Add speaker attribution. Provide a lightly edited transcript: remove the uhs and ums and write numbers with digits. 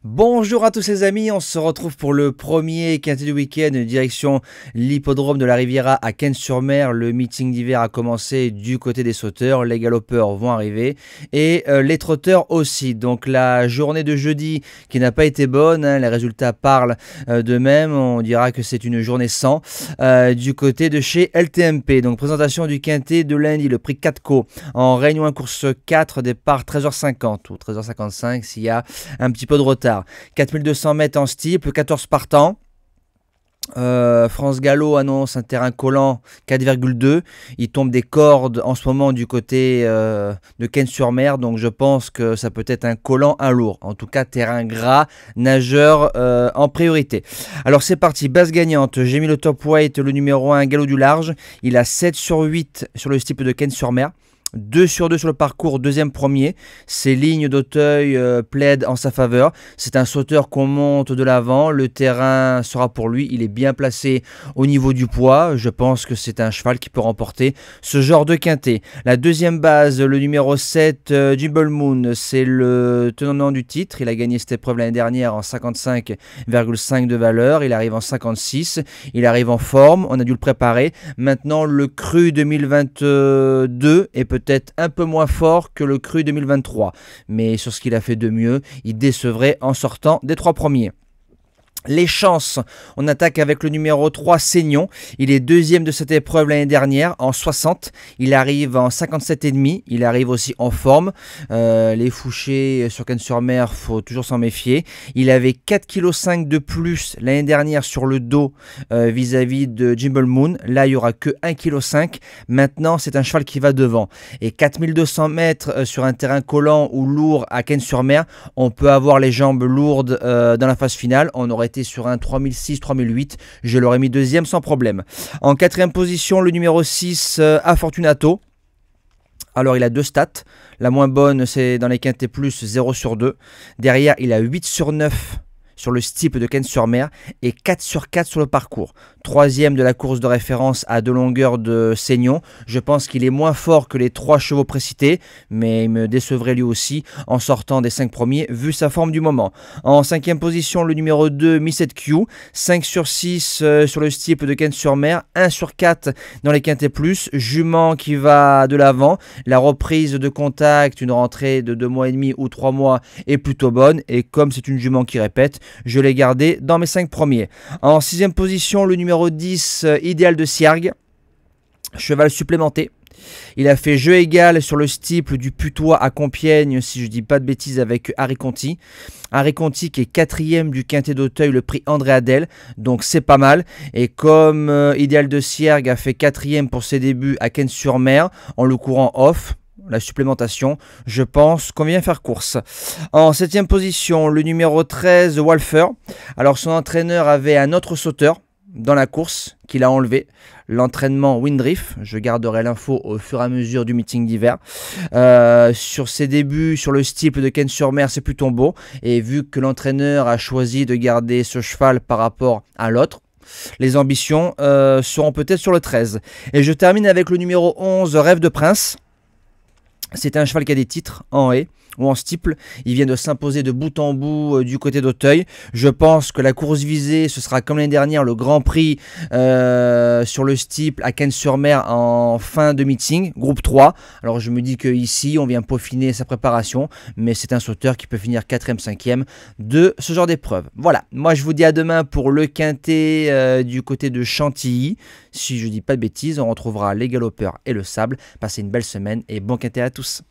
Speaker 1: Bonjour à tous les amis, on se retrouve pour le premier quintet du week-end direction l'hippodrome de la Riviera à Cannes-sur-Mer. Le meeting d'hiver a commencé du côté des sauteurs, les galopeurs vont arriver et les trotteurs aussi. Donc la journée de jeudi qui n'a pas été bonne, les résultats parlent d'eux-mêmes, on dira que c'est une journée sans du côté de chez LTMP. Donc présentation du quintet de lundi, le prix 4 co en Réunion 1 course 4, départ 13h50 ou 13h55 s'il y a un petit peu de retard. 4200 mètres en steeple, 14 partants. France Gallo annonce un terrain collant 4,2. Il tombe des cordes en ce moment du côté de Cannes-sur-Mer, donc je pense que ça peut être un collant, un lourd. En tout cas, terrain gras, nageur en priorité. Alors c'est parti, base gagnante. J'ai mis le top weight, le numéro 1, Galop du Large. Il a 7 sur 8 sur le steeple de Cannes-sur-Mer. 2 sur 2 sur le parcours, deuxième premier. Ses lignes d'Auteuil plaident en sa faveur. C'est un sauteur qu'on monte de l'avant. Le terrain sera pour lui. Il est bien placé au niveau du poids. Je pense que c'est un cheval qui peut remporter ce genre de quintet. La deuxième base, le numéro 7, Jimble Moon, c'est le tenant du titre. Il a gagné cette épreuve l'année dernière en 55,5 de valeur. Il arrive en 56. Il arrive en forme. On a dû le préparer. Maintenant, le cru 2022 est peut-être un peu moins fort que le cru 2023, mais sur ce qu'il a fait de mieux, il décevrait en sortant des 3 premiers. Les chances, on attaque avec le numéro 3, Seignon. Il est deuxième de cette épreuve l'année dernière en 60. Il arrive en 57,5. Il arrive aussi en forme. Les Fouchés sur Cannes-sur-Mer, faut toujours s'en méfier. Il avait 4,5 kg de plus l'année dernière sur le dos vis-à-vis de Jimble Moon. Là, il n'y aura que 1,5 kg. Maintenant, c'est un cheval qui va devant. Et 4200 mètres sur un terrain collant ou lourd à Cannes-sur-Mer, on peut avoir les jambes lourdes dans la phase finale. On aurait sur un 3006, 3008, je l'aurais mis deuxième sans problème. En quatrième position, le numéro 6, Fortunato. Alors il a 2 stats, la moins bonne c'est dans les quintets plus 0 sur 2. Derrière il a 8 sur 9 sur le steeple de Cannes-sur-Mer et 4 sur 4 sur le parcours. Troisième de la course de référence à 2 longueurs de Seignon. Je pense qu'il est moins fort que les 3 chevaux précités, mais il me décevrait lui aussi en sortant des 5 premiers, vu sa forme du moment. En cinquième position, le numéro 2, Miss Q, 5 sur 6 sur le steeple de Cannes-sur-Mer, 1 sur 4 dans les quintets plus, jument qui va de l'avant. La reprise de contact, une rentrée de 2 mois et demi ou 3 mois est plutôt bonne, et comme c'est une jument qui répète, je l'ai gardé dans mes 5 premiers. En sixième position, le numéro 10, Idéal de Siergue, cheval supplémenté. Il a fait jeu égal sur le steeple du Putois à Compiègne, si je dis pas de bêtises, avec Harry Conti. Harry Conti qui est 4e du quintet d'Auteuil, le prix André Adel, donc c'est pas mal. Et comme Idéal de Siergue a fait 4e pour ses débuts à Cannes-sur-Mer, en le courant off, la supplémentation, je pense qu'on vient faire course. En 7e position, le numéro 13, Walfer. Alors son entraîneur avait un autre sauteur dans la course qu'il a enlevé, l'entraînement Windriff. Je garderai l'info au fur et à mesure du meeting d'hiver. Sur ses débuts sur le steeple de Cannes-sur-Mer, c'est plutôt beau, et vu que l'entraîneur a choisi de garder ce cheval par rapport à l'autre, les ambitions seront peut-être sur le 13. Et je termine avec le numéro 11, Rêve de Prince. C'est un cheval qui a des titres en haie ou en steeple. Il vient de s'imposer de bout en bout du côté d'Auteuil. Je pense que la course visée, ce sera comme l'année dernière, le Grand Prix sur le steeple à Cannes-sur-Mer en fin de meeting, groupe 3. Alors je me dis qu'ici, on vient peaufiner sa préparation, mais c'est un sauteur qui peut finir 4e, 5e de ce genre d'épreuve. Voilà, moi je vous dis à demain pour le quintet du côté de Chantilly. Si je dis pas de bêtises, on retrouvera les galopeurs et le sable. Passez une belle semaine et bon quintet à tous.